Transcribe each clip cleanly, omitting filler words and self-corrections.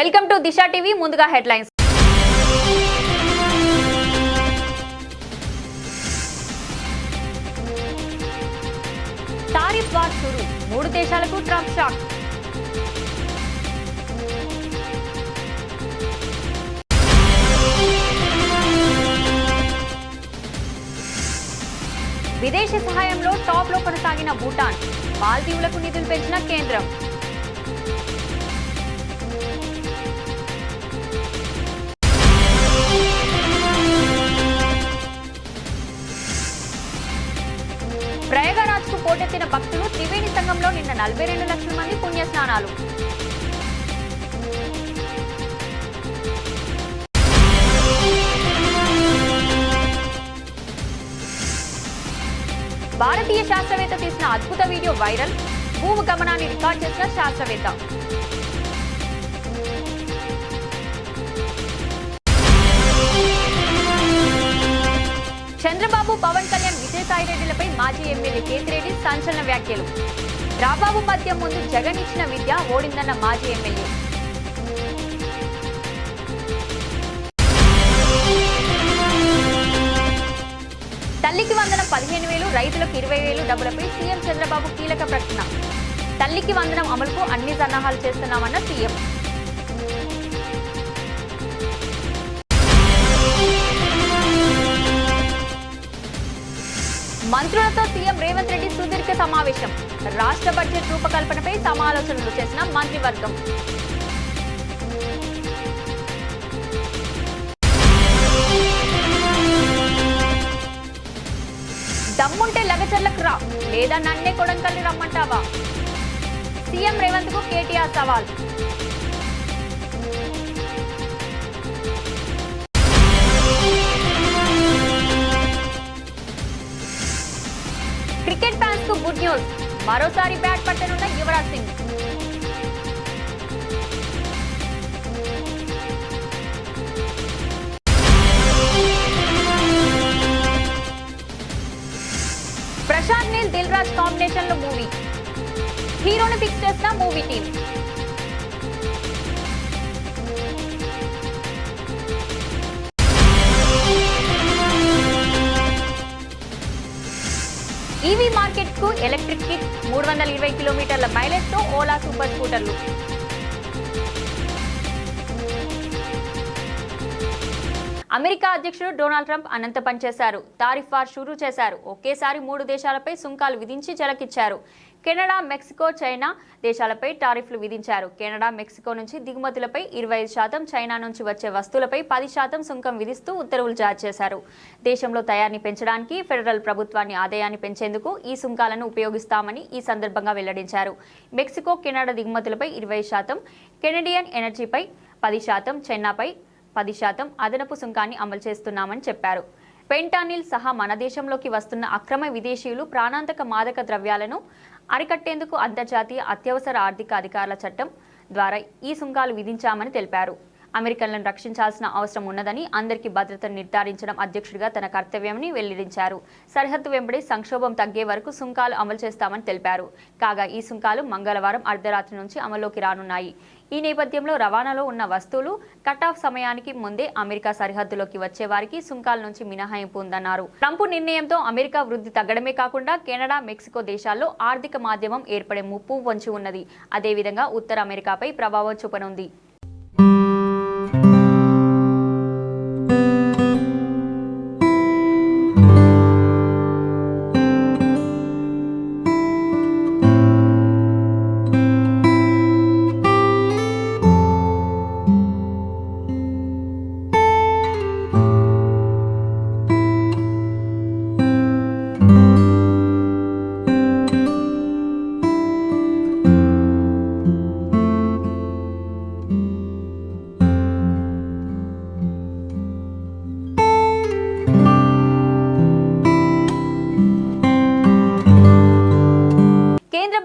Welcome to Disha TV. ముందుగా headlines. Tariff war షురు, 3 దేశాలకు Trump shock. విదేశీ సహాయంలో టాప్ లో కొనసాగిన భూటాన్, మాల్దీవులకు నిధులు పెంచిన కేంద్రం. ప్రయాగరాజ్కు పోటెత్తిన భక్తులు. త్రివేణి సంఘంలో నిన్న 42 లక్షల మంది పుణ్యస్నానాలు. భారతీయ శాస్త్రవేత్త తీసిన అద్భుత వీడియో వైరల్. భూమి గమనాన్ని రికార్డ్ చేసిన శాస్త్రవేత్త. చంద్రబాబు, పవన్ కళ్యాణ్, విజయసాయిరెడ్డిలపై మాజీ ఎమ్మెల్యే కేతిరెడ్డి సంచలన వ్యాఖ్యలు. రాబాబు మధ్య ముందు జగన్ ఇచ్చిన విద్య ఓడిందన్న మాజీ ఎమ్మెల్యే. తల్లికి వందనం 15,000, రైతులకు 20,000 డబ్బులపై సీఎం చంద్రబాబు కీలక ప్రకటన. తల్లికి వందనం అమలుకు అన్ని సన్నాహాలు చేస్తున్నామన్న సీఎం. మంత్రులతో సీఎం రేవంత్ రెడ్డి సుదీర్ఘ సమావేశం. రాష్ట్ర బడ్జెట్ రూపకల్పనపై సమాలోచనలు చేసిన మంత్రివర్గం. దమ్ముంటే లగచర్లకు రా, లేదా నన్నే కొడంకల్లి రమ్మంటావా? సీఎం రేవంత్ కు కేటీఆర్ సవాల్. క్రికెట్ ఫ్యాన్స్ కు గుడ్ న్యూస్. మరోసారి బ్యాట్ పట్టనున్న యువరాజ్ సింగ్. ప్రశాంత్ నీల్, దిల్ రాజ్ కాంబినేషన్ లో మూవీ. హీరోని ఫిక్స్ చేసిన మూవీ టీమ్. ఈవీ మార్కెట్ కు ఎలక్ట్రిక్ కిట్. 320 కిలోమీటర్ల మైలేజ్ తో ఓలా సూపర్ స్కూటర్లు. అమెరికా అధ్యక్షుడు డొనాల్డ్ ట్రంప్ అనంత పనిచేశారు. టారిఫ్ వార్ షురూ చేశారు. ఒకేసారి 3 దేశాలపై సుంకాలు విధించి జలకిచ్చారు. కెనడా, మెక్సికో, చైనా దేశాలపై టారిఫ్లు విధించారు. కెనడా, మెక్సికో నుంచి దిగుమతులపై 25%, చైనా నుంచి వచ్చే వస్తువులపై 10% సుంకం విధిస్తూ ఉత్తర్వులు జారీ చేశారు. దేశంలో తయారీని పెంచడానికి, ఫెడరల్ ప్రభుత్వాన్ని ఆదాయాన్ని పెంచేందుకు ఈ సుంకాలను ఉపయోగిస్తామని ఈ సందర్భంగా వెల్లడించారు. మెక్సికో, కెనడా దిగుమతులపై 20%, కెనడియన్ ఎనర్జీపై 10%, చైనాపై 10% అదనపు సుంకాన్ని అమలు చేస్తున్నామని చెప్పారు. ఫెంటానిల్ సహా మన దేశంలోకి వస్తున్న అక్రమ విదేశీయులు ప్రాణాంతక మాదక ద్రవ్యాలను అరికట్టేందుకు అంతర్జాతీయ అత్యవసర ఆర్థిక అధికారుల చట్టం ద్వారా ఈ సుంకాలు విధించామని తెలిపారు. అమెరికన్లను రక్షించాల్సిన అవసరం ఉన్నదని, అందరికీ భద్రతను నిర్ధారించడం అధ్యక్షుడిగా తన కర్తవ్యమని వెల్లడించారు. సరిహద్దు వెంబడి సంక్షోభం తగ్గే వరకు సుంకాలు అమలు చేస్తామని తెలిపారు. కాగా ఈ సుంకాలు మంగళవారం అర్ధరాత్రి నుంచి అమల్లోకి రానున్నాయి. ఈ నేపథ్యంలో రవాణాలో ఉన్న వస్తువులు కట్ ఆఫ్ సమయానికి ముందే అమెరికా సరిహద్దులోకి వచ్చే వారికి సుంకాల నుంచి మినహాయింపు ఉందన్నారు. ట్రంప్ నిర్ణయంతో అమెరికా వృద్ధి తగ్గడమే కాకుండా కెనడా, మెక్సికో దేశాల్లో ఆర్థిక మాధ్యమం ఏర్పడే ముప్పు వంచి ఉన్నది. అదేవిధంగా ఉత్తర అమెరికాపై ప్రభావం చూపనుంది.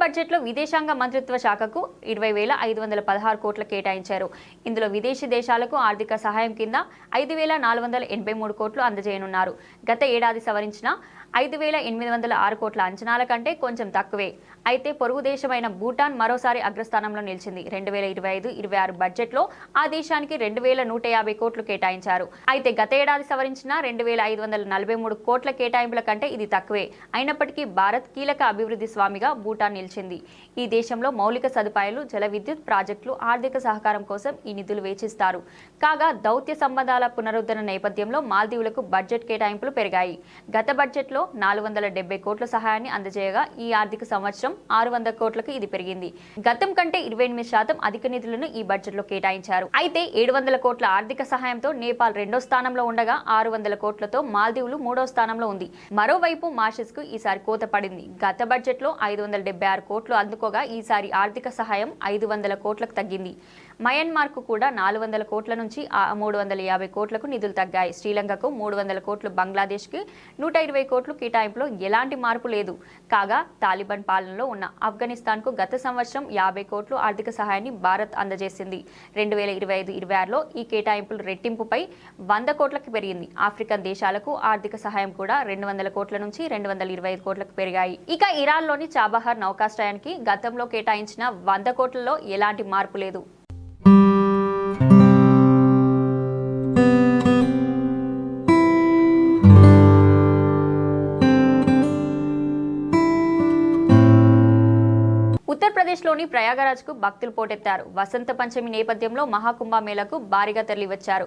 బడ్జెట్లో విదేశాంగ మంత్రిత్వ శాఖకు 20,516 కోట్ల కేటాయించారు. ఇందులో విదేశీ దేశాలకు ఆర్థిక సహాయం కింద 5,483 కోట్లు అందజేయనున్నారు. గత ఏడాది సవరించిన 5,806 కోట్ల అంచనాల కంటే కొంచెం తక్కువే. అయితే పొరుగు దేశమైన భూటాన్ మరోసారి అగ్రస్థానంలో నిలిచింది. 2025-26 బడ్జెట్లో ఆ దేశానికి 2,150 కోట్లు కేటాయించారు. అయితే గత ఏడాది సవరించిన 2,543 కోట్ల కేటాయింపుల కంటే ఇది తక్కువే. అయినప్పటికీ భారత్ కీలక అభివృద్ధి స్వామిగా భూటాన్ నిలిచింది. ఈ దేశంలో మౌలిక సదుపాయాలు, జల విద్యుత్ ప్రాజెక్టులు, ఆర్థిక సహకారం కోసం ఈ నిధులు వేచిస్తారు. కాగా దౌత్య సంబంధాల పునరుద్ధరణ నేపథ్యంలో మాల్దీవులకు బడ్జెట్ కేటాయింపులు పెరిగాయి. గత బడ్జెట్లో 470 కోట్ల సహాయాన్ని అందజేయగా ఈ ఆర్థిక సంవత్సరం 600 కోట్లకు ఇది పెరిగింది. గతం కంటే 28% అధిక నిధులను ఈ బడ్జెట్లో కేటాయించారు. అయితే 700 కోట్ల ఆర్థిక సహాయంతో నేపాల్ 2వ స్థానంలో ఉండగా 600 కోట్లతో మాల్దీవులు 3వ స్థానంలో ఉంది. మరోవైపు మారిషస్ కు ఈసారి కోత పడింది. గత బడ్జెట్లో 576 కోట్లు అందుకోగా ఈసారి ఆర్థిక సహాయం 500 కోట్లకు తగ్గింది. మయన్మార్ కు కూడా 400 కోట్ల నుంచి 350 కోట్లకు నిధులు తగ్గాయి. శ్రీలంకకు 300 కోట్లు, బంగ్లాదేశ్ కి 120 కోట్లు కేటాయింపులో ఎలాంటి మార్పు లేదు. కాగా తాలిబాన్ పాలనలో ఉన్న ఆఫ్ఘనిస్తాన్ కు గత సంవత్సరం 50 కోట్లు ఆర్థిక సహాయాన్ని భారత్ అందజేసింది. 2025-26లో ఈ కేటాయింపులు రెట్టింపుపై 100 కోట్లకు పెరిగింది. ఆఫ్రికన్ దేశాలకు ఆర్థిక సహాయం కూడా 200 కోట్ల నుంచి 225 కోట్లకు పెరిగాయి. ఇక ఇరాన్లోని చాబహార్ నౌకాశ్రయానికి గతంలో కేటాయించిన 100 కోట్లలో ఎలాంటి మార్పు లేదు. ఉత్తరప్రదేశ్లోని ప్రయాగరాజ్కు భక్తులు పోటెత్తారు. వసంత పంచమి నేపథ్యంలో మహాకుంభమేళకు భారీగా తరలివచ్చారు.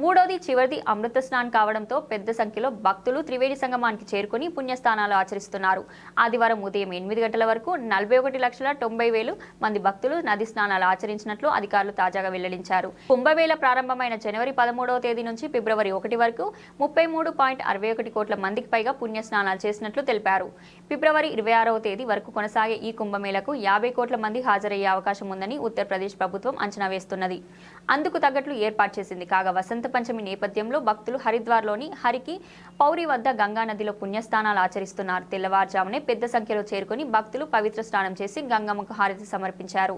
మూడోది చివరిది అమృత స్నానం కావడంతో పెద్ద సంఖ్యలో భక్తులు త్రివేణి సంగమానికి చేరుకుని పుణ్యస్నానాలు ఆచరిస్తున్నారు. ఆదివారం ఉదయం 8 గంటల వరకు 41,90,000 మంది భక్తులు నది స్నానాలు ఆచరించినట్లు అధికారులు తాజాగా వెల్లడించారు. కుంభమేళ ప్రారంభమైన జనవరి 13వ తేదీ నుంచి ఫిబ్రవరి 1 వరకు 33.61 కోట్ల మందికి పైగా పుణ్య స్నానాలు చేసినట్లు తెలిపారు. ఫిబ్రవరి 26వ తేదీ వరకు కొనసాగే ఈ కుంభమేళకు 50 కోట్ల మంది హాజరయ్యే అవకాశం ఉందని ఉత్తరప్రదేశ్ ప్రభుత్వం అంచనా వేస్తున్నది. అందుకు తగ్గట్లు ఏర్పాటు చేసింది. కాగా వసంత పంచమి నేపథ్యంలో భక్తులు హరిద్వార్లోని హరికి పౌరి వద్ద గంగా నదిలో పుణ్యస్నానాలు ఆచరిస్తున్నారు. తెల్లవారుజామునే పెద్ద సంఖ్యలో చేరుకుని భక్తులు పవిత్ర స్నానం చేసి గంగమ్మకు హారతి సమర్పించారు.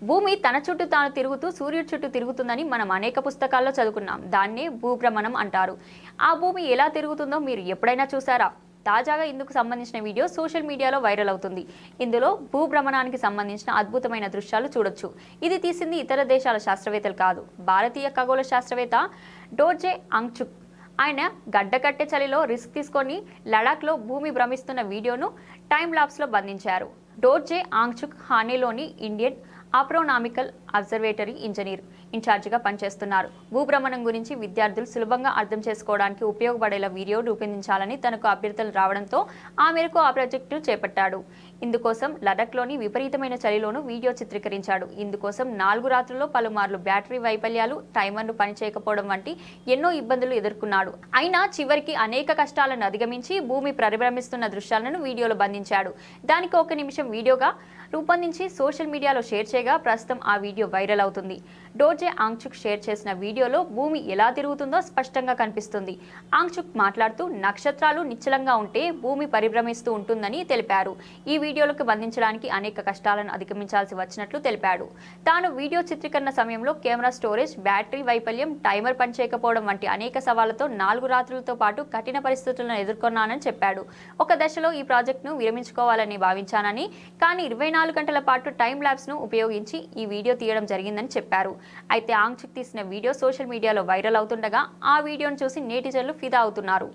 భూమి తన చుట్టూ తాను తిరుగుతూ సూర్యుడి చుట్టూ తిరుగుతుందని మనం అనేక పుస్తకాల్లో చదువుకున్నాం. దాన్నే భూభ్రమణం అంటారు. ఆ భూమి ఎలా తిరుగుతుందో మీరు ఎప్పుడైనా చూసారా? తాజాగా ఇందుకు సంబంధించిన వీడియో సోషల్ మీడియాలో వైరల్ అవుతుంది. ఇందులో భూభ్రమణానికి సంబంధించిన అద్భుతమైన దృశ్యాలు చూడొచ్చు. ఇది తీసింది ఇతర దేశాల శాస్త్రవేత్తలు కాదు, భారతీయ ఖగోళ శాస్త్రవేత్త డోర్జే ఆంగ్చుక్. ఆయన గడ్డకట్టే చలిలో రిస్క్ తీసుకొని లడాఖ్లో భూమి భ్రమిస్తున్న వీడియోను టైమ్ లాప్స్లో బంధించారు. డోర్జే ఆంగ్చుక్ హానేలోని ఇండియన్ ఆస్ట్రోనామికల్ అబ్జర్వేటరీ ఇంజనీర్ ఇన్ఛార్జిగా పనిచేస్తున్నారు. భూభ్రమణం గురించి విద్యార్థులు సులభంగా అర్థం చేసుకోవడానికి ఉపయోగపడేలా వీడియో రూపొందించాలని తనకు అభ్యర్థులు రావడంతో ఆ మేరకు ఆ ప్రాజెక్టు చేపట్టాడు. ఇందుకోసం లడాఖ్లోని విపరీతమైన చలిలోనూ వీడియో చిత్రీకరించాడు. ఇందుకోసం 4 రాత్రుల్లో పలుమార్లు బ్యాటరీ వైఫల్యాలు, టైమర్ను పనిచేయకపోవడం వంటి ఎన్నో ఇబ్బందులు ఎదుర్కొన్నాడు. అయినా చివరికి అనేక కష్టాలను అధిగమించి భూమి పరిభ్రమిస్తున్న దృశ్యాలను వీడియోలో బంధించాడు. దానికి 1 నిమిషం వీడియోగా రూపొందించి సోషల్ మీడియాలో షేర్ చేయగా ప్రస్తుతం ఆ వీడియో వైరల్ అవుతుంది. డోర్జే ఆంగ్చుక్ షేర్ చేసిన వీడియోలో భూమి ఎలా తిరుగుతుందో స్పష్టంగా కనిపిస్తుంది. ఆంగ్చుక్ మాట్లాడుతూ నక్షత్రాలు నిశ్చలంగా ఉంటే భూమి పరిభ్రమిస్తూ ఉంటుందని తెలిపారు. ఈ వీడియోలకు బంధించడానికి అనేక కష్టాలను అధిగమించాల్సి వచ్చినట్లు తెలిపాడు. తాను వీడియో చిత్రీకరణ సమయంలో కెమెరా స్టోరేజ్, బ్యాటరీ వైఫల్యం, టైమర్ పనిచేయకపోవడం వంటి అనేక సవాళ్లతో 4 రాత్రులతో పాటు కఠిన పరిస్థితులను ఎదుర్కొన్నానని చెప్పాడు. ఒక దశలో ఈ ప్రాజెక్టును విరమించుకోవాలని భావించానని, కానీ 24 గంటల పాటు టైం ల్యాబ్స్ ను ఉపయోగించి ఈ వీడియో తీయడం జరిగిందని చెప్పారు. అయితే ఆంగ్చుక్ తీసిన వీడియో సోషల్ మీడియాలో వైరల్ అవుతుండగా ఆ వీడియోను చూసి నెటిజన్లు ఫిదా అవుతున్నారు.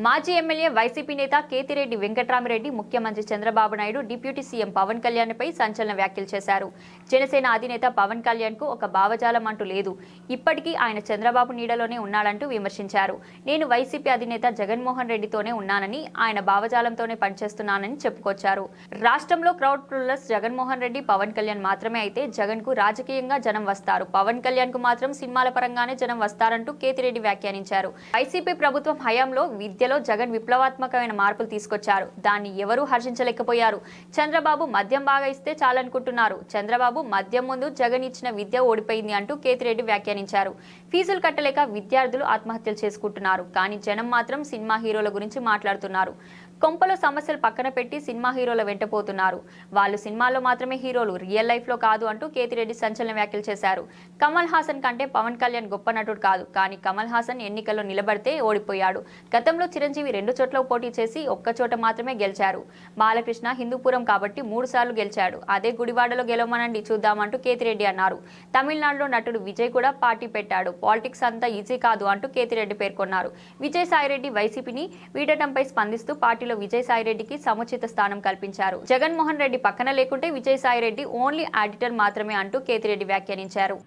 మాజీ ఎమ్మెల్యే వైసీపీ నేత కేతిరెడ్డి వెంకట్రామిరెడ్డి ముఖ్యమంత్రి చంద్రబాబు నాయుడు, డిప్యూటీ సీఎం పవన్ కళ్యాణ్పై సంచలన వ్యాఖ్యలు చేశారు. జనసేన అధినేత పవన్ కళ్యాణ్కు ఒక భావజాలం అంటూ లేదు, ఇప్పటికీ ఆయన చంద్రబాబు నీడలోనే ఉన్నాడంటూ విమర్శించారు. నేను వైసీపీ అధినేత జగన్మోహన్ రెడ్డితోనే ఉన్నానని, ఆయన భావజాలంతోనే పనిచేస్తున్నానని చెప్పుకొచ్చారు. రాష్ట్రంలో క్రౌడ్ పుల్లర్స్ జగన్మోహన్ రెడ్డి, పవన్ కళ్యాణ్ మాత్రమే అయితే జగన్ కు రాజకీయంగా జనం వస్తారు, పవన్ కళ్యాణ్ కు మాత్రం సినిమాల పరంగానే జనం వస్తారంటూ కేతిరెడ్డి వ్యాఖ్యానించారు. వైసీపీ ప్రభుత్వం హయాంలో విద్యలో జగన్ విప్లవాత్మకమైన మార్పులు తీసుకొచ్చారు, దాన్ని ఎవరూ హర్షించలేకపోయారు. చంద్రబాబు మద్యం బాగా ఇస్తే చాలనుకుంటున్నారు, చంద్రబాబు మద్యం ముందు జగన్ ఇచ్చిన విద్య ఓడిపోయింది అంటూ కేతిరెడ్డి వ్యాఖ్యానించారు. ఫీజులు కట్టలేక విద్యార్థులు ఆత్మహత్యలు చేసుకుంటున్నారు, కానీ జనం మాత్రం సినిమా హీరోల గురించి మాట్లాడుతున్నారు. కొంపలో సమస్యలు పక్కన పెట్టి సినిమా హీరోల వెంటపోతున్నారు, వాళ్ళు సినిమాల్లో మాత్రమే హీరోలు, రియల్ లైఫ్ లో కాదు అంటూ కేతిరెడ్డి సంచలన వ్యాఖ్యలు చేశారు. కమల్ హాసన్ కంటే పవన్ కళ్యాణ్ గొప్ప నటుడు కాదు, కానీ కమల్ హాసన్ ఎన్నికల్లో నిలబడితే ఓడిపోయాడు. గతంలో చిరంజీవి 2 చోట్ల పోటీ చేసి ఒక్క చోట మాత్రమే గెలిచారు. బాలకృష్ణ హిందూపురం కాబట్టి 3 సార్లు గెలిచాడు, అదే గుడివాడలో గెలవమనండి చూద్దామంటూ కేతిరెడ్డి అన్నారు. తమిళనాడులో నటుడు విజయ్ కూడా పార్టీ పెట్టాడు, పాలిటిక్స్ అంతా ఈజీ కాదు అంటూ కేతిరెడ్డి పేర్కొన్నారు. విజయసాయిరెడ్డి వైసీపీని వీడటంపై స్పందిస్తూ పార్టీలో విజయసాయిరెడ్డికి సముచిత స్థానం కల్పించారు. జగన్మోహన్ రెడ్డి పక్కన లేకుంటే విజయసాయిరెడ్డి ఓన్లీ ఆడిటర్ మాత్రమే అంటూ కేతిరెడ్డి వ్యాఖ్యానించారు.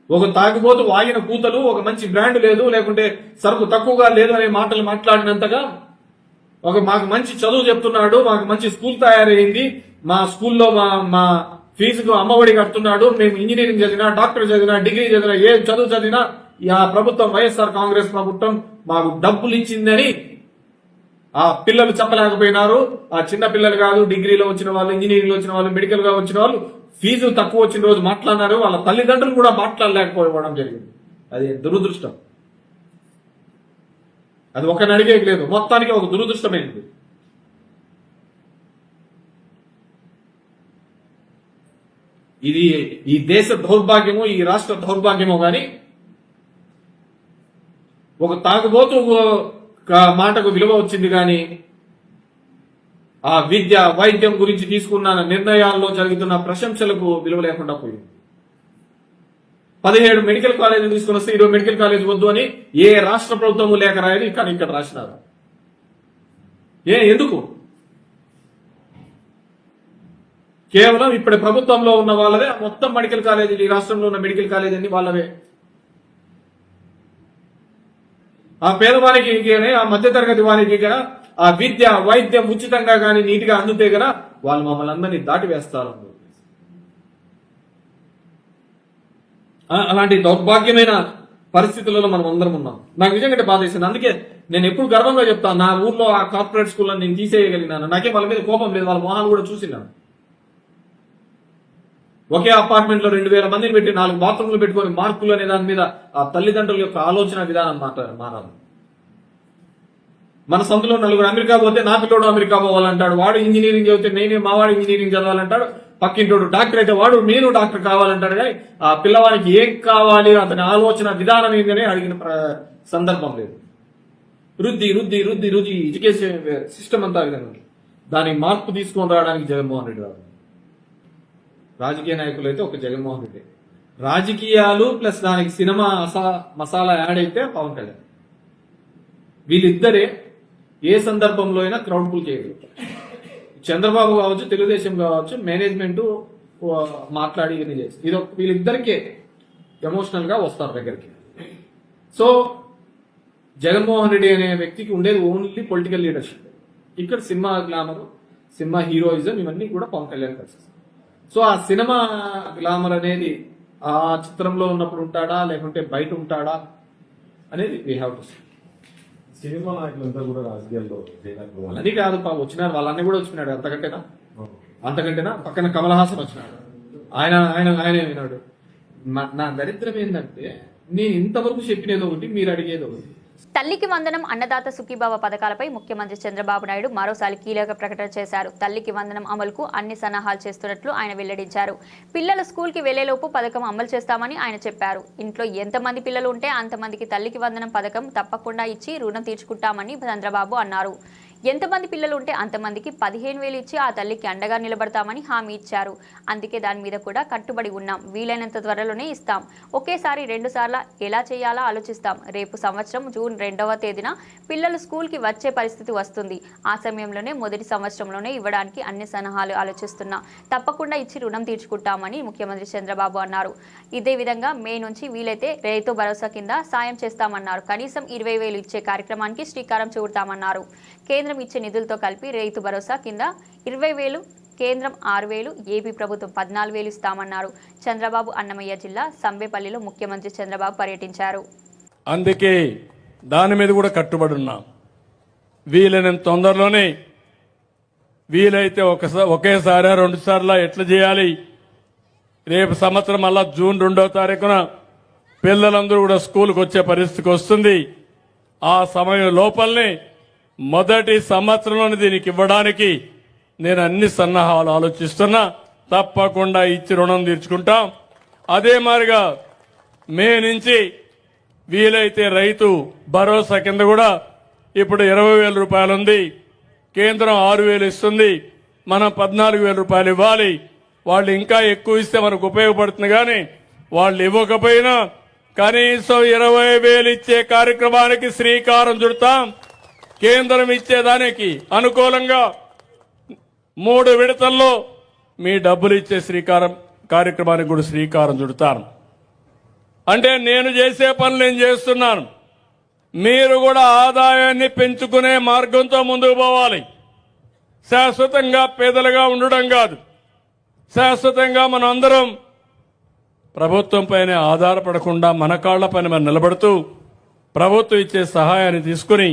ఒక తాగిపోతూ వాగిన కూతలు, ఒక మంచి బ్రాండ్ లేదు, లేకుంటే సరుకు తక్కువగా లేదు అనే మాటలు మాట్లాడినంతగా మాకు మంచి చదువు చెప్తున్నాడు, మాకు మంచి స్కూల్ తయారైంది, మా స్కూల్లో మా ఫీజుకు అమ్మఒడి కడుతున్నాడు, మేము ఇంజనీరింగ్ చదివినా, డాక్టర్ చదివినా, డిగ్రీ చదివినా, ఏ చదువు చదివినా ఆ ప్రభుత్వం వైఎస్ఆర్ కాంగ్రెస్ ప్రభుత్వం మాకు డబ్బులు ఇచ్చిందని ఆ పిల్లలు చెప్పలేకపోయినారు. ఆ చిన్న పిల్లలు కాదు, డిగ్రీలో వచ్చిన వాళ్ళు, ఇంజనీరింగ్ లో వచ్చిన వాళ్ళు, మెడికల్ గా వచ్చిన వాళ్ళు ఫీజు తక్కువ వచ్చిన రోజు మాట్లాడినారు, వాళ్ళ తల్లిదండ్రులు కూడా మాట్లాడలేకపోవడం జరిగింది. అది దురదృష్టం, అది ఒకరిని అడిగేది లేదు, మొత్తానికి ఒక దురదృష్టమైనది. ఇది ఈ దేశ దౌర్భాగ్యమో ఈ రాష్ట్ర దౌర్భాగ్యమో గాని ఒక తాగుబోతు మాటకు విలువ వచ్చింది, కానీ ఆ విద్య వైద్యం గురించి తీసుకున్న నిర్ణయాల్లో జరుగుతున్న ప్రశంసలకు విలువ లేకుండా పోయింది. 17 మెడికల్ కాలేజీలు తీసుకుని వస్తే 20 మెడికల్ కాలేజ్ వద్దు అని ఏ రాష్ట్ర ప్రభుత్వము లేఖ రాయదు, కానీ ఇక్కడ రాసినారు. ఎందుకు? కేవలం ఇప్పటి ప్రభుత్వంలో ఉన్న వాళ్ళదే మొత్తం మెడికల్ కాలేజీలు, ఈ రాష్ట్రంలో ఉన్న మెడికల్ కాలేజీ అన్ని వాళ్ళవే. ఆ పేదవానికి కానీ, ఆ మధ్యతరగతి వారికి కానీ ఆ విద్య వైద్యం ఉచితంగా కానీ నీటిగా అందుతే కదా వాళ్ళు మమ్మల్ని అందరినీ దాటివేస్తారు. అలాంటి దౌర్భాగ్యమైన పరిస్థితులలో మనం అందరం ఉన్నాం. నాకు నిజంగా బాధేసింది. అందుకే నేను ఎప్పుడు గర్వంగా చెప్తాను, నా ఊర్లో ఆ కార్పొరేట్ స్కూల్లో నేను తీసేయగలిగినాను. నాకే వాళ్ళ మీద కోపం లేదు, వాళ్ళ మొహాలు కూడా చూసినాను. ఒకే అపార్ట్మెంట్ లో 2000 మందిని పెట్టి 4 బాత్రూమ్లు పెట్టుకొని మార్కులు అనే దాని మీద ఆ తల్లిదండ్రుల యొక్క ఆలోచన విధానం మారాలి. మన సందులో 4 అమెరికా పోతే నా పిల్లోడు అమెరికా పోవాలంటాడు, వాడు ఇంజనీరింగ్ చదివితే మా వాడు ఇంజనీరింగ్ చదవాలంటాడు, పక్కింటోడు డాక్టర్ అయితే వాడు నేను డాక్టర్ కావాలంటాడు. కానీ ఆ పిల్లవానికి ఏం కావాలి, అతని ఆలోచన విధానం ఏంటనే అడిగిన సందర్భం లేదు. రుద్ది ఎడ్యుకేషన్ సిస్టమ్ అంతా విధంగా దానికి మార్పు తీసుకొని రావడానికి జగన్మోహన్ రెడ్డి రాదు. రాజకీయ నాయకులు అయితే ఒక జగన్మోహన్ రెడ్డి, రాజకీయాలు ప్లస్ దానికి సినిమా మసాలా యాడ్ అయితే పవన్ కళ్యాణ్. వీళ్ళిద్దరే ఏ సందర్భంలో అయినా క్రౌడ్ పుల్ చేయగలుగుతారు. చంద్రబాబు కావచ్చు, తెలుగుదేశం కావచ్చు, మేనేజ్మెంట్ మాట్లాడి ఇవన్నీ చేసి ఇది వీళ్ళిద్దరికే ఎమోషనల్ గా వస్తారు దగ్గరికి. సో జగన్మోహన్ రెడ్డి అనే వ్యక్తికి ఉండేది ఓన్లీ పొలిటికల్ లీడర్షిప్. ఇక్కడ సినిమా గ్లామర్, సినిమా హీరోయిజం ఇవన్నీ కూడా పవన్ కళ్యాణ్ కలిసి. సో ఆ సినిమా గ్లామర్ అనేది ఆ చిత్రంలో ఉన్నప్పుడు ఉంటాడా లేకుంటే బయట ఉంటాడా అనేది we have to see. Cinema నాయకులంతా కూడా రాజకీయాల్లో అది కాదు వచ్చినారు, వాళ్ళన్నీ కూడా వచ్చినాడు. అంతకంటేనా పక్కన కమల్ హాసన్ వచ్చినాడు, ఆయన విన్నాడు. నా దరిద్రం ఏంటంటే నేను ఇంతవరకు చెప్పినది ఒకటి, మీరు అడిగేది ఒకటి. తల్లికి వందనం, అన్నదాత సుఖీభావ పథకాలపై ముఖ్యమంత్రి చంద్రబాబు నాయుడు మరోసారి కీలక ప్రకటన చేశారు. తల్లికి వందనం అమలుకు అన్ని సన్నాహాలు చేస్తున్నట్లు ఆయన వెల్లడించారు. పిల్లలు స్కూల్కి వెళ్లేలోపు పథకం అమలు చేస్తామని ఆయన చెప్పారు. ఇంట్లో ఎంతమంది పిల్లలు ఉంటే అంతమందికి తల్లికి వందనం పథకం తప్పకుండా ఇచ్చి రుణం తీర్చుకుంటామని చంద్రబాబు అన్నారు. ఎంతమంది పిల్లలు ఉంటే అంతమందికి 15,000 ఇచ్చి ఆ తల్లికి అండగా నిలబడతామని హామీ ఇచ్చారు. అందుకే దాని మీద కూడా కట్టుబడి ఉన్నాం. వీలైనంత త్వరలోనే ఇస్తాం. ఒకేసారి 2 సార్లు ఎలా చేయాలో ఆలోచిస్తాం. రేపు సంవత్సరం జూన్ 2వ తేదీన పిల్లలు స్కూల్కి వచ్చే పరిస్థితి వస్తుంది. ఆ సమయంలోనే మొదటి సంవత్సరంలోనే ఇవ్వడానికి అన్ని సలహాలు ఆలోచిస్తున్నా. తప్పకుండా ఇచ్చి రుణం తీర్చుకుంటామని ముఖ్యమంత్రి చంద్రబాబు అన్నారు. ఇదే విధంగా మే నుంచి వీలైతే రైతు భరోసా కింద సాయం చేస్తామన్నారు. కనీసం 20,000 ఇచ్చే కార్యక్రమానికి శ్రీకారం చుడతామన్నారు. కేంద్రం ఇచ్చే నిధులతో కలిపి రైతు భరోసా కింద 20,000, కేంద్రం 6,000, ఏపీ ప్రభుత్వం 14,000 ఇస్తామన్నారు. చంద్రబాబు అన్నమయ్య జిల్లా సంబేపల్లిలో ముఖ్యమంత్రి చంద్రబాబు పర్యటించారు. అందుకే దాని మీద కూడా కట్టుబడి ఉన్నాం. వీలైనంత తొందరలోనే, వీలైతే ఒకేసారి 2 సార్లు ఎట్లా చేయాలి, రేపు సంవత్సరం మళ్ళా జూన్ 2వ తారీఖున పిల్లలందరూ కూడా స్కూల్కి వచ్చే పరిస్థితికి వస్తుంది. ఆ సమయం లోపలనే మొదటి సంవత్సరంలోనే దీనికి ఇవ్వడానికి నేను అన్ని సన్నాహాలు ఆలోచిస్తున్నా. తప్పకుండా ఇచ్చి రుణం తీర్చుకుంటాం. అదే మాదిరిగా మే నుంచి వీలైతే రైతు భరోసా కింద కూడా ఇప్పుడు 20,000 రూపాయలు ఉంది. కేంద్రం 6,000 ఇస్తుంది, మనం 14,000 రూపాయలు ఇవ్వాలి. వాళ్ళు ఇంకా ఎక్కువ ఇస్తే మనకు ఉపయోగపడుతుంది. కానీ వాళ్ళు ఇవ్వకపోయినా కనీసం 20,000 ఇచ్చే కార్యక్రమానికి శ్రీకారం చుడతాం. కేంద్రం ఇచ్చేదానికి అనుకూలంగా 3 విడతల్లో మీ డబ్బులు ఇచ్చే కార్యక్రమానికి కూడా శ్రీకారం చుడతాను. అంటే నేను చేసే పనులు నేను చేస్తున్నాను. మీరు కూడా ఆదాయాన్ని పెంచుకునే మార్గంతో ముందుకు పోవాలి. శాశ్వతంగా పేదలుగా ఉండడం కాదు, శాశ్వతంగా మనం అందరం ప్రభుత్వం పైన ఆధారపడకుండా మన కాళ్ల పైన మనం నిలబడుతూ ప్రభుత్వం ఇచ్చే సహాయాన్ని తీసుకుని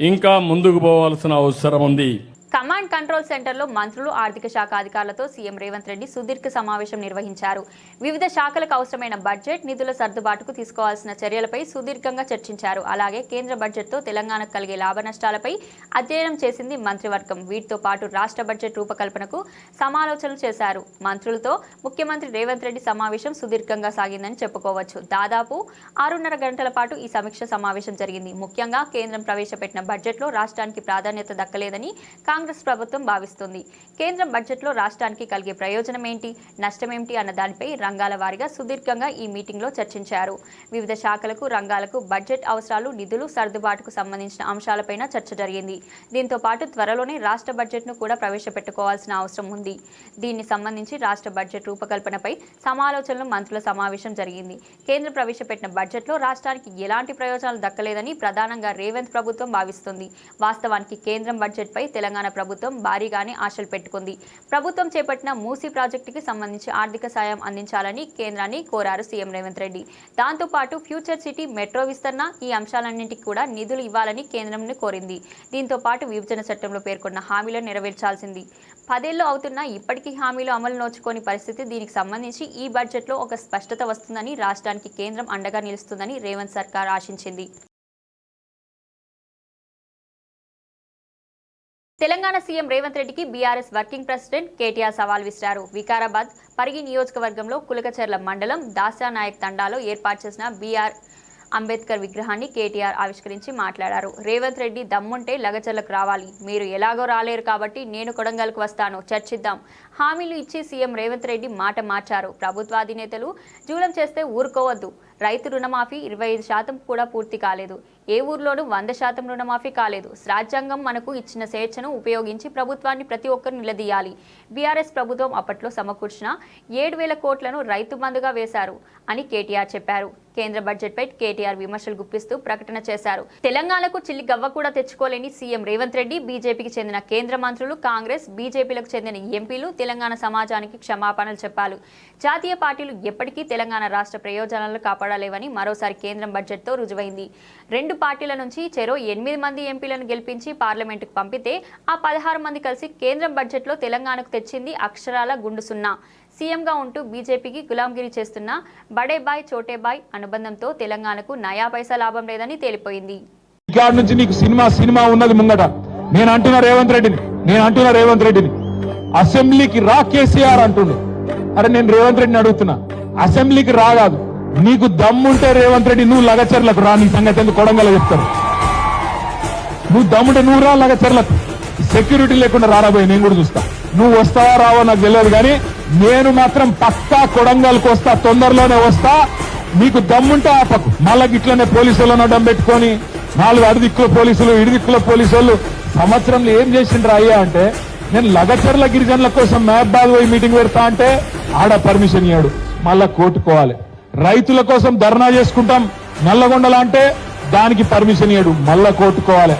ఇంకా ముందుకు పోవాల్సిన అవసరం ఉంది. కమాండ్ కంట్రోల్ సెంటర్లో మంత్రులు, ఆర్థిక శాఖ అధికారులతో సీఎం రేవంత్ రెడ్డి సుదీర్ఘ సమావేశం నిర్వహించారు. వివిధ శాఖలకు అవసరమైన బడ్జెట్ నిధుల సర్దుబాటుకు తీసుకోవాల్సిన చర్యలపై సుదీర్ఘంగా చర్చించారు. అలాగే కేంద్ర బడ్జెట్తో తెలంగాణకు కలిగే లాభ నష్టాలపై అధ్యయనం చేసింది మంత్రివర్గం. వీటితో పాటు రాష్ట్ర బడ్జెట్ రూపకల్పనకు సమాలోచనలు చేశారు. మంత్రులతో ముఖ్యమంత్రి రేవంత్ రెడ్డి సమావేశం సుదీర్ఘంగా సాగిందని చెప్పుకోవచ్చు. దాదాపు 6.5 గంటల పాటు ఈ సమీక్ష సమావేశం జరిగింది. ముఖ్యంగా కేంద్రం ప్రవేశపెట్టిన బడ్జెట్లో రాష్ట్రానికి ప్రాధాన్యత దక్కలేదని కాంగ్రెస్ ప్రభుత్వం భావిస్తుంది. కేంద్రం బడ్జెట్లో రాష్ట్రానికి కలిగే ప్రయోజనం ఏంటి, నష్టమేంటి అన్న దానిపై రంగాల వారీగా సుదీర్ఘంగా ఈ మీటింగ్లో చర్చించారు. వివిధ శాఖలకు, రంగాలకు బడ్జెట్ అవసరాలు, నిధులు సర్దుబాటుకు సంబంధించిన అంశాలపైన చర్చ జరిగింది. దీంతో పాటు త్వరలోనే రాష్ట్ర బడ్జెట్ను కూడా ప్రవేశపెట్టుకోవాల్సిన అవసరం ఉంది. దీన్ని సంబంధించి రాష్ట్ర బడ్జెట్ రూపకల్పనపై సమాలోచనలు, మంత్రుల సమావేశం జరిగింది. కేంద్రం ప్రవేశపెట్టిన బడ్జెట్లో రాష్ట్రానికి ఎలాంటి ప్రయోజనాలు దక్కలేదని ప్రధానంగా రేవంత్ ప్రభుత్వం భావిస్తుంది. వాస్తవానికి కేంద్రం బడ్జెట్పై తెలంగాణ తెలంగాణ ప్రభుత్వం భారీగానే ఆశలు పెట్టుకుంది. ప్రభుత్వం చేపట్టిన మూసీ ప్రాజెక్టుకి సంబంధించి ఆర్థిక సాయం అందించాలని కేంద్రాన్ని కోరారు సీఎం రేవంత్ రెడ్డి. దాంతోపాటు ఫ్యూచర్ సిటీ మెట్రో విస్తరణ ఈ అంశాలన్నింటికి కూడా నిధులు ఇవ్వాలని కేంద్రంను కోరింది. దీంతో పాటు విభజన చట్టంలో పేర్కొన్న హామీలను నెరవేర్చాల్సింది. 10 ఏళ్లు అవుతున్నా ఇప్పటికీ హామీలు అమలు నోచుకోని పరిస్థితి. దీనికి సంబంధించి ఈ బడ్జెట్లో ఒక స్పష్టత వస్తుందని, రాష్ట్రానికి కేంద్రం అండగా నిలుస్తుందని రేవంత్ సర్కార్ ఆశించింది. తెలంగాణ సీఎం రేవంత్ రెడ్డికి బీఆర్ఎస్ వర్కింగ్ ప్రెసిడెంట్ కేటీఆర్ సవాల్ విసిరారు. వికారాబాద్ పరిగి నియోజకవర్గంలో కులకచర్ల మండలం దాసానాయక్ తండాలో ఏర్పాటు చేసిన బీఆర్ అంబేద్కర్ విగ్రహాన్ని కేటీఆర్ ఆవిష్కరించి మాట్లాడారు. రేవంత్ రెడ్డి దమ్ముంటే లగచర్లకు రావాలి, మీరు ఎలాగో రాలేరు కాబట్టి నేను కొడంగల్కు వస్తాను, చర్చిద్దాం. హామీలు ఇచ్చి సీఎం రేవంత్ రెడ్డి మాట మార్చారు. ప్రభుత్వాధినేతలు జూలం చేస్తే ఊరుకోవద్దు. రైతు రుణమాఫీ 25% కూడా పూర్తి కాలేదు. ఏ ఊర్లోనూ 100% రుణమాఫీ కాలేదు. రాజ్యాంగం మనకు ఇచ్చిన స్వేచ్ఛను ఉపయోగించి ప్రభుత్వాన్ని ప్రతి ఒక్కరు నిలదీయాలి. బీఆర్ఎస్ ప్రభుత్వం అప్పట్లో సమకూర్చిన 7,000 కోట్లను రైతు బంధుగా వేశారు అని కేటీఆర్ చెప్పారు. కేంద్ర బడ్జెట్పై కేటీఆర్ విమర్శలు గుప్పిస్తూ ప్రకటన చేశారు. తెలంగాణకు చిల్లి గవ్వ కూడా తెచ్చుకోలేని సీఎం రేవంత్ రెడ్డి, బీజేపీకి చెందిన కేంద్ర మంత్రులు, కాంగ్రెస్ బీజేపీలకు చెందిన ఎంపీలు తెలంగాణ సమాజానికి క్షమాపణలు చెప్పాలి. జాతీయ పార్టీలు ఎప్పటికీ తెలంగాణ రాష్ట్ర ప్రయోజనాలను కాపాడలేవని మరోసారి కేంద్రం బడ్జెట్తో రుజువైంది. 2 పార్టీల నుంచి చెరో 8 మంది ఎంపీలను గెలిపించి పార్లమెంటుకు పంపితే ఆ 16 మంది కలిసి కేంద్రం బడ్జెట్లో తెలంగాణకు తెచ్చింది అక్షరాల గుండు సున్నా. సీఎంగా ఉంటూ బీజేపీకి గులాంగిరి చేస్తున్న బడే బాయ్ చోటే బాయ్ అనుబంధంతో తెలంగాణకు నయా పైసా లాభం లేదని తేలిపోయింది. నుంచి నీకు సినిమా ఉన్నది ముంగట. నేను అంటున్నా రేవంత్ రెడ్డిని అసెంబ్లీకి రా కేసీఆర్ అంటుండే. అరే నేను రేవంత్ రెడ్డిని అడుగుతున్నా, అసెంబ్లీకి రాగాదు, నీకు దమ్ముంటే రేవంత్ రెడ్డి నువ్వు లగచర్లకు రా. నీ సంగతి ఎందుకు కొడంగల్ చెప్తారు. నువ్వు దమ్ముంటే నువ్వు రా లగచర్లకు. సెక్యూరిటీ లేకుండా రారాబోయే నేను కూడా చూస్తా. నువ్వు వస్తావా రావో నాకు తెలియదు, కానీ నేను మాత్రం పక్కా కొడంగల్కి వస్తా, తొందరలోనే వస్తా. నీకు దమ్ముంటే ఆపకు. మళ్ళా ఇట్లనే పోలీసులను అడ్డం పెట్టుకొని 4 అడిదిక్కుల పోలీసులు, ఇడిదిక్కుల పోలీసులు సంవత్సరంలో ఏం చేసిండ్రా అయ్యా అంటే, నేను లగచర్ల గిరిజనుల కోసం మహబాద్ పోయి మీటింగ్ పెడతా అంటే ఆడ పర్మిషన్ ఇయ్యాడు, మళ్ళా కోర్టుకోవాలి. రైతుల కోసం ధర్నా చేసుకుంటాం నల్లగొండలా అంటే దానికి పర్మిషన్ ఇయ్యాడు, మళ్ళా కోర్టుకోవాలి.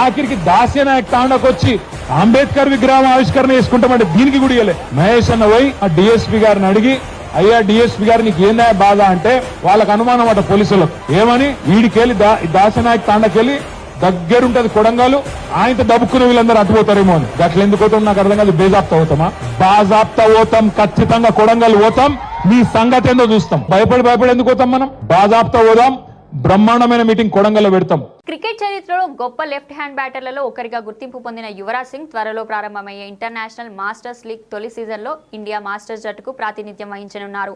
ఆఖరికి దాస్యనాయక్ తాండకు వచ్చి అంబేద్కర్ విగ్రహం ఆవిష్కరణ చేసుకుంటామంటే దీనికి కూడా ఇయ్యలే. మహేష్ అన్న పోయి ఆ డిఎస్పీ గారిని అడిగి, అయ్యా డిఎస్పీ గారు నీకు ఏందా బాధ అంటే వాళ్ళకు అనుమానం అట పోలీసులకు. ఏమని వీడికెళ్ళి దాస్యనాయక్ తాండకెళ్ళి దగ్గరుంటది కొడంగల్, ఆయనతో దబ్బుకున్న వీళ్ళందరూ అటుపోతారేమో అని. గట్ల ఎందుకు పోతాం నాకు అర్థం కాదు. బేజాప్తా పోతామా? బాజాప్తా పోతాం, ఖచ్చితంగా కొడంగల్ పోతాం. మీ సంగతి ఏందో చూస్తాం. భయపడి ఎందుకు పోతాం మనం? బాజాప్తా పోదాం. బ్రహ్మాండమైన మీటింగ్ కొడంగల్లో పెడతాం. క్రికెట్ చరిత్రలో గొప్ప లెఫ్ట్ హ్యాండ్ బ్యాటర్లలో ఒకరిగా గుర్తింపు పొందిన యువరాజ్ సింగ్ త్వరలో ప్రారంభమయ్యే ఇంటర్నేషనల్ మాస్టర్స్ లీగ్ తొలి సీజన్లో ఇండియా మాస్టర్స్ జట్టుకు ప్రాతినిధ్యం వహించనున్నారు.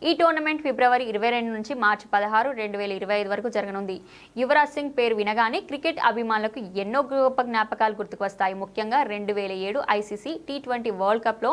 ఈ టోర్నమెంట్ ఫిబ్రవరి 22 నుంచి మార్చి 16, 2025 వరకు జరగనుంది. యువరాజ్ సింగ్ పేరు వినగానే క్రికెట్ అభిమానులకు ఎన్నో గొప్ప జ్ఞాపకాలు గుర్తుకు వస్తాయి. ముఖ్యంగా 2007 ఐసీసీ T20 వరల్డ్ కప్లో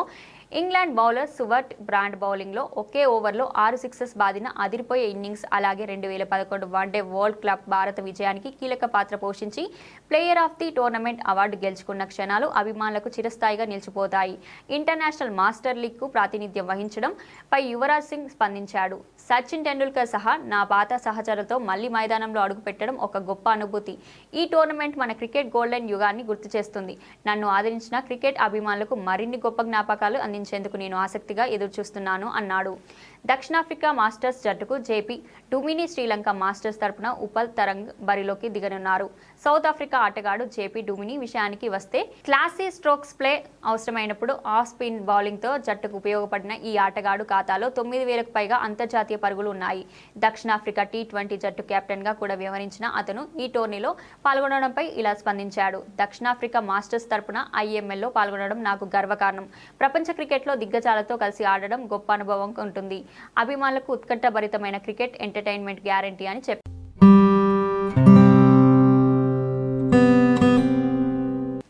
ఇంగ్లాండ్ బౌలర్ సువర్ట్ బ్రాండ్ బౌలింగ్లో ఒకే ఓవర్లో 6 సిక్సెస్ బాదిన అదిరిపోయే ఇన్నింగ్స్, అలాగే 2011 వన్డే వరల్డ్ క్లబ్ భారత విజయానికి కీలక పాత్ర పోషించి player of the tournament award గెలుచుకున్న క్షణాలు అభిమానులకు చిరస్థాయిగా నిలిచిపోతాయి. ఇంటర్నేషనల్ మాస్టర్ లీగ్కు ప్రాతినిధ్యం వహించడం పై యువరాజ్ సింగ్ స్పందించాడు. సచిన్ టెండూల్కర్ సహా నా పాత సహచరులతో మళ్లీ మైదానంలో అడుగుపెట్టడం ఒక గొప్ప అనుభూతి. ఈ టోర్నమెంట్ మన క్రికెట్ గోల్డెన్ యుగాన్ని గుర్తు చేస్తుంది. నన్ను ఆదరించిన క్రికెట్ అభిమానులకు మరిన్ని గొప్ప జ్ఞాపకాలు అందించేందుకు నేను ఆసక్తిగా ఎదురుచూస్తున్నాను అన్నాడు. దక్షిణాఫ్రికా మాస్టర్స్ జట్టుకు జేపీ డుమిని శ్రీలంక మాస్టర్స్ తరపున ఉపల్ తరంగ్ బరిలోకి దిగనున్నారు. సౌత్ ఆఫ్రికా ఆటగాడు జేపీ డుమిని విషయానికి వస్తే క్లాసీ స్ట్రోక్స్ ప్లే అవసరమైనప్పుడు ఆఫ్ స్పిన్ బౌలింగ్తో జట్టుకు ఉపయోగపడిన ఈ ఆటగాడు ఖాతాలో 9,000కు పైగా అంతర్జాతీయ పరుగులు ఉన్నాయి. దక్షిణాఫ్రికా T20 జట్టు కెప్టెన్గా కూడా వ్యవహరించిన అతను ఈ టోర్నీలో పాల్గొనడంపై ఇలా స్పందించాడు. దక్షిణాఫ్రికా మాస్టర్స్ తరపున IMLలో పాల్గొనడం నాకు గర్వకారణం. ప్రపంచ క్రికెట్లో దిగ్గజాలతో కలిసి ఆడడం గొప్ప అనుభవం ఉంటుంది. అభిమానులకు ఉత్కంఠభరితమైన క్రికెట్ ఎంటర్టైన్మెంట్ గ్యారంటీ అని చెప్పారు.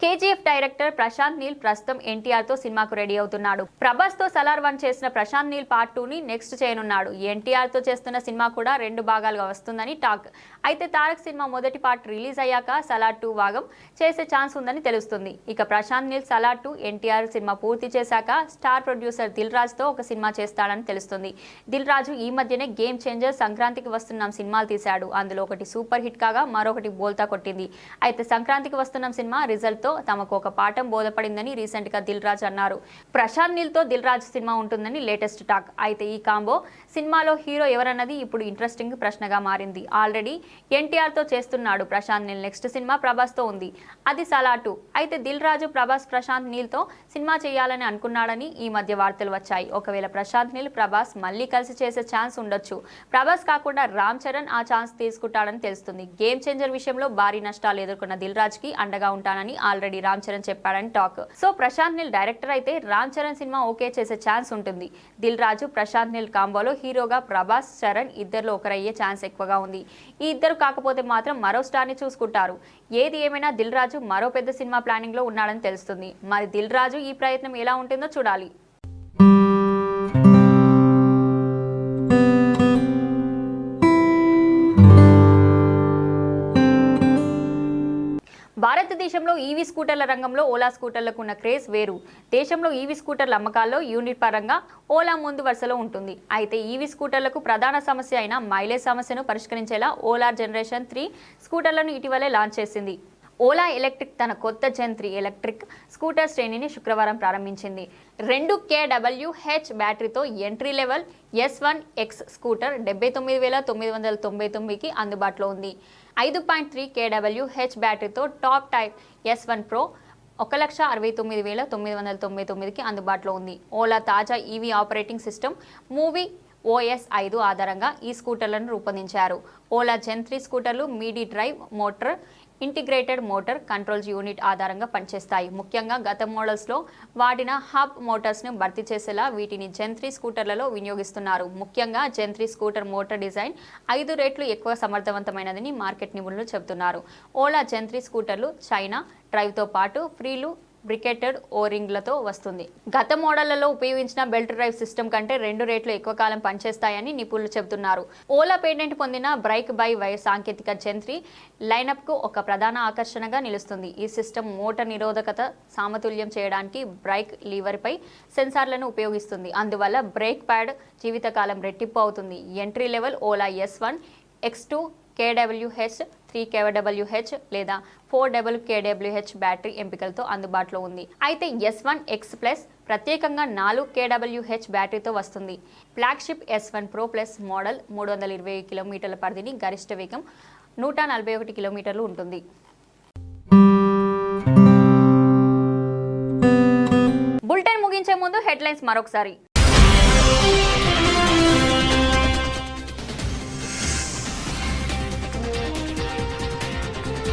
కేజీఎఫ్ డైరెక్టర్ ప్రశాంత్ నీల్ ప్రస్తుతం ఎన్టీఆర్ తో సినిమాకు రెడీ అవుతున్నాడు. ప్రభాస్ తో సలార్ 1 చేసిన ప్రశాంత్ నీల్ పార్ట్ 2 ని నెక్స్ట్ చేయనున్నాడు. ఎన్టీఆర్ తో చేస్తున్న సినిమా కూడా 2 భాగాలుగా వస్తుందని టాక్. అయితే తారక్ సినిమా మొదటి పార్ట్ రిలీజ్ అయ్యాక సలార్ 2 భాగం చేసే ఛాన్స్ ఉందని తెలుస్తుంది. ఇక ప్రశాంత్ నీల్ సలార్ 2 ఎన్టీఆర్ సినిమా పూర్తి చేశాక స్టార్ ప్రొడ్యూసర్ దిల్ రాజు తో ఒక సినిమా చేస్తాడని తెలుస్తుంది. దిల్ రాజు ఈ మధ్యనే గేమ్ చేంజర్, సంక్రాంతికి వస్తున్నాం సినిమాలు తీశాడు. అందులో ఒకటి సూపర్ హిట్ కాగా మరొకటి బోల్తా కొట్టింది. అయితే సంక్రాంతికి వస్తున్నాం సినిమా రిజల్ట్ తో తమకు ఒక పాఠం బోధపడిందని రీసెంట్ గా దిల్ రాజు అన్నారు. ప్రశాంత్ నీల్ తో దిల్ రాజు సినిమా ఉంటుందని లేటెస్ట్ టాక్. అయితే ఈ కాంబో సినిమాలో హీరో ఎవరన్నది ఇప్పుడు ఇంట్రెస్టింగ్ ప్రశ్నగా మారింది. ఆల్రెడీ ఎన్టీఆర్ తో చేస్తున్నాడు ప్రశాంత్ నీల్. నెక్స్ట్ సినిమా ప్రభాస్ తో ఉంది, అది సలాటు. అయితే దిల్ రాజు ప్రభాస్ ప్రశాంత్ నీల్ తో సినిమా చేయాలని అనుకున్నాడని ఈ మధ్య వార్తలు వచ్చాయి. ఒకవేళ ప్రశాంత్ నీల్ ప్రభాస్ మళ్ళీ కలిసి చేసే ఛాన్స్ ఉండొచ్చు. ప్రభాస్ కాకుండా రామ్ చరణ్ ఆ ఛాన్స్ తీసుకుంటాడని తెలుస్తుంది. గేమ్ చేంజర్ విషయంలో భారీ నష్టాలు ఎదుర్కొన్న దిల్ రాజ్ కి అండగా ఉంటానని ఆల్రెడీ రామ్ చరణ్ చెప్పాడని talk. So Prashanth Neel director అయితే రామ్ చరణ్ సినిమా ఓకే చేసే ఛాన్స్ ఉంటుంది. దిల్ రాజు ప్రశాంత్ నీల్ కాంబోలో హీరోగా ప్రభాస్ చరణ్ ఇద్దరిలో ఒకరయ్యే ఛాన్స్ ఎక్కువగా ఉంది. ఈ ఇద్దరు కాకపోతే మాత్రం మరో స్టార్ ని చూసుకుంటారు. ఏది ఏమైనా దిల్ రాజు మరో పెద్ద సినిమా ప్లానింగ్ లో ఉన్నాడని తెలుస్తుంది. మరి దిల్ రాజు ఈ ప్రయత్నం ఎలా ఉంటుందో చూడాలి. భారతదేశంలో ఈవీ స్కూటర్ల రంగంలో ఓలా స్కూటర్లకు ఉన్న క్రేజ్ వేరు. దేశంలో ఈవీ స్కూటర్ల అమ్మకాల్లో యూనిట్ పరంగా ఓలా ముందు వరుసలో ఉంటుంది. అయితే ఈవీ స్కూటర్లకు ప్రధాన సమస్య అయిన మైలేజ్ సమస్యను పరిష్కరించేలా ఓలా జనరేషన్ 3 స్కూటర్లను ఇటీవలే లాంచ్ చేసింది. ఓలా ఎలక్ట్రిక్ తన కొత్త జెన్ 3 ఎలక్ట్రిక్ స్కూటర్ శ్రేణిని శుక్రవారం ప్రారంభించింది. 2 kWh బ్యాటరీతో ఎంట్రీ లెవెల్ S1X స్కూటర్ 79,999కి అందుబాటులో ఉంది. 5.3 kWh బ్యాటరీతో టాప్ టైప్ S1 Pro 1,69,999కి అందుబాటులో ఉంది. ఓలా తాజా EV operating system move OS 5 ఆధారంగా ఈ స్కూటర్లను రూపొందించారు. ఓలా జెన్ 3 స్కూటర్లు mid drive motor, integrated motor controls unit ఆధారంగా పనిచేస్తాయి. ముఖ్యంగా గత మోడల్స్లో వాడిన హబ్ మోటార్స్ను భర్తీ చేసేలా వీటిని జెన్ 3 స్కూటర్లలో వినియోగిస్తున్నారు. ముఖ్యంగా జెన్ 3 స్కూటర్ మోటార్ డిజైన్ 5 రెట్లు ఎక్కువ సమర్థవంతమైనదని మార్కెట్ నిపుణులు చెబుతున్నారు. ఓలా జెన్ 3 స్కూటర్లు చైనా డ్రైవ్తో పాటు ఫ్రీలు బ్రికెటెడ్ ఓరింగ్లతో వస్తుంది. గత మోడళ్లలో ఉపయోగించిన బెల్ట్ డ్రైవ్ సిస్టమ్ కంటే 2 రెట్లు ఎక్కువ కాలం పనిచేస్తాయని నిపుణులు చెబుతున్నారు. ఓలా పేటెంట్ పొందిన బ్రేక్ బై వైర్ సాంకేతిక జెన్ 3 లైనప్ కు ఒక ప్రధాన ఆకర్షణగా నిలుస్తుంది. ఈ సిస్టమ్ మోటార్ నిరోధకత సమతుల్యం చేయడానికి బ్రేక్ లీవర్ పై సెన్సార్లను ఉపయోగిస్తుంది. అందువల్ల బ్రేక్ ప్యాడ్ జీవితకాలం రెట్టింపు అవుతుంది. Entry level Ola S1X2 kWh 3 kWh లేదా 4 kWh బ్యాటరీ ఎంపికలతో అందుబాటులో ఉంది. అయితే S1X Plus ప్రత్యేకంగా 4 kWh బ్యాటరీతో వస్తుంది. Flagship S1 Pro Plus model 320 కిలోమీటర్ల పరిధిని, గరిష్ట వేగం 141 కిలోమీటర్లు ఉంటుంది. బులెటిన్ ముగించే ముందు హెడ్లైన్స్ మరొకసారి.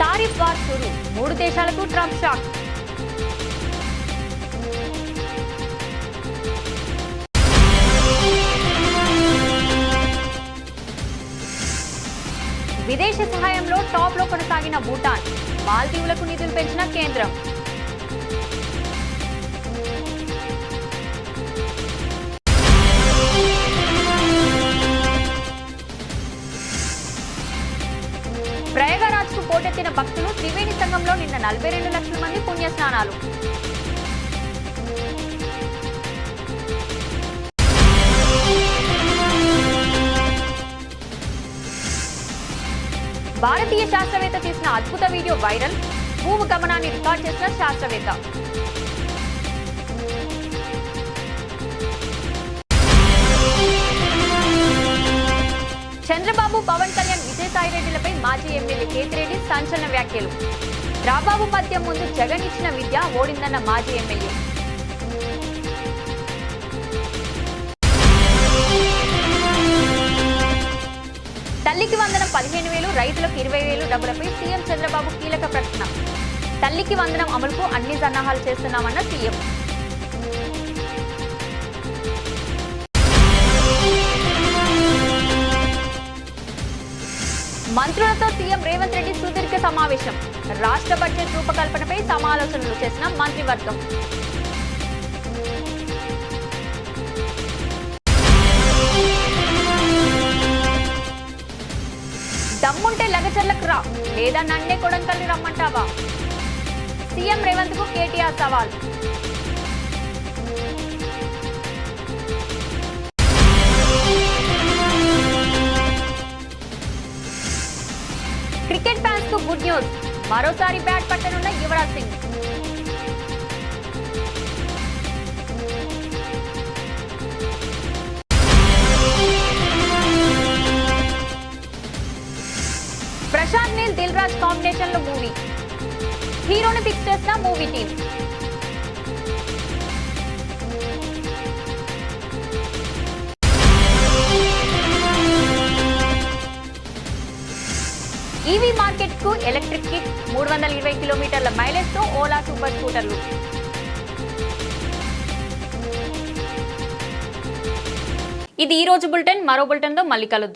టారిఫ్ వార్ షురు, 3 దేశాలకు ట్రంప్ షాక్. విదేశీ సహాయంలో టాప్ లో కొనసాగిన భూటాన్, మాల్దీవులకు నిధులు పెంచిన కేంద్రం. ప్రయాగరాజ్కు పోటెత్తిన భక్తులు, త్రివేణి సంఘంలో నిన్న 42 లక్షల మంది పుణ్యస్నానాలు. భారతీయ శాస్త్రవేత్త తీసిన అద్భుత వీడియో వైరల్, భూమి గమనాన్ని రికార్డ్ చేసిన శాస్త్రవేత్త. చంద్రబాబు, పవన్ కళ్యాణ్, విజయసాయిరెడ్డిలపై మాజీ ఎమ్మెల్యే కేతిరెడ్డి సంచలన వ్యాఖ్యలు. రాబాబు మద్యం ముందు జగన్ ఇచ్చిన విద్య ఓడిందన్న మాజీ ఎమ్మెల్యే. తల్లికి వందనం 15,000, రైతులకు 20,000 డబ్బులపై సీఎం చంద్రబాబు కీలక ప్రకటన. తల్లికి వందనం అమలుకు అన్ని సన్నాహాలు చేస్తున్నామన్న సీఎం. మంత్రులతో సీఎం రేవంత్ రెడ్డి సుదీర్ఘ సమావేశం. రాష్ట్ర బడ్జెట్ రూపకల్పనపై సమాలోచనలు చేసిన మంత్రివర్గం. దమ్ముంటే లగచర్లకు రా, లేదా నన్నే కొడంకల్ని రమ్మంటావా? సీఎం రేవంత్ కు కేటీఆర్ సవాల్. క్రికెట్ ఫ్యాన్స్ కు గుడ్ న్యూస్, మరోసారి బ్యాట్ పట్టనున్న యువరాజ్ సింగ్. లొకేషన్లో మూవీ. హీరోని ఫిక్స్ చేసిన మూవీ టీం. ఈవీ మార్కెట్ కు ఎలక్ట్రిక్ కిట్, 320 కిలోమీటర్ల మైలేజ్ తో ఓలా సూపర్ స్కూటర్లు. ఇది ఈ రోజు బులెటిన్. మరో బులెటిన్ తో మళ్ళీ కలుద్దాం.